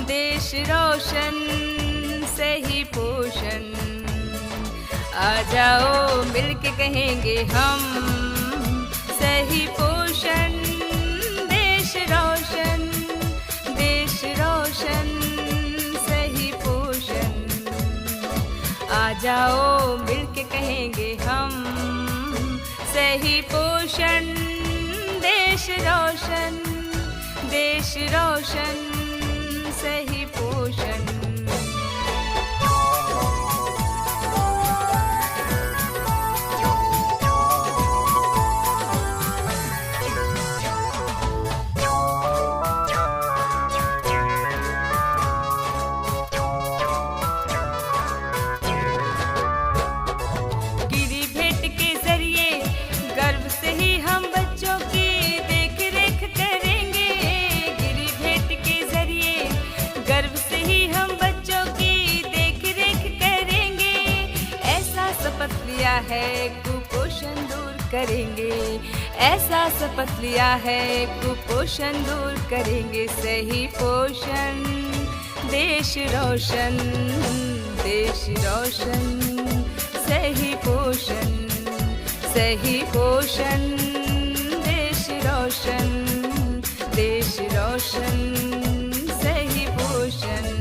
देश रोशन सही पोषण। आ जाओ मिलके कहेंगे हम, सही पोषण देश रोशन, देश रोशन सही पोषण। आ जाओ मिलके कहेंगे हम, सही पोषण देश रोशन, देश रोशन सही पोषण। गिरी भेंट के जरिए गर्व से ही हम बच्चों की देख रेख करेंगे। गिरी भेंट के जरिए गर्व से ही हम बच्चों की देख रेख करेंगे। ऐसा शपथ लिया है कुपोषण दूर करेंगे, ऐसा शपथ लिया है कुपोषण दूर करेंगे। सही पोषण देश रोशन, देश रोशन सही पोषण, सही पोषण देश रोशन, देश रोशन सही पोषण।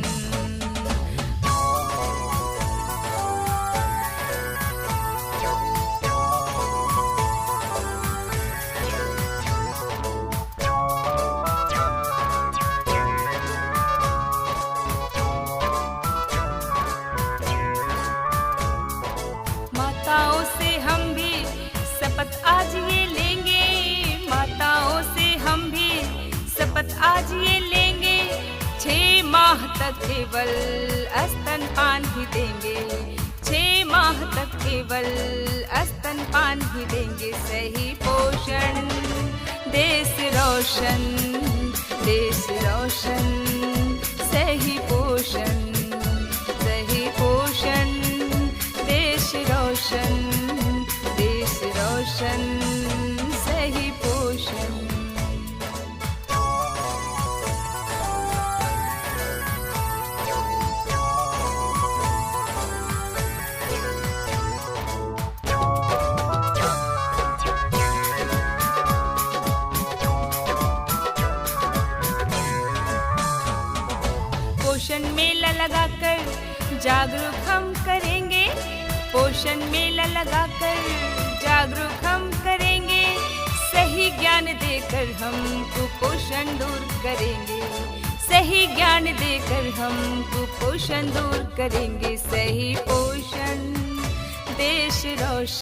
माताओं से हम भी शपथ आज ये लेंगे, माताओं से हम भी शपथ आज ये लेंगे। 6 माह तक केवल स्तनपान ही देंगे, 6 माह तक केवल स्तनपान ही देंगे। सही पोषण देश रोशन, देश रोशन सही पोषण, सही पोषण देश रोशन, देश रोशन सही पोषण। पोषण मेला लगाकर जागरूक हम करेंगे, पोषण मेला लगाकर जागरूक हम करेंगे। सही ज्ञान देकर हम कुपोषण दूर करेंगे, सही ज्ञान देकर हम कुपोषण दूर करेंगे। सही पोषण देश रोशन।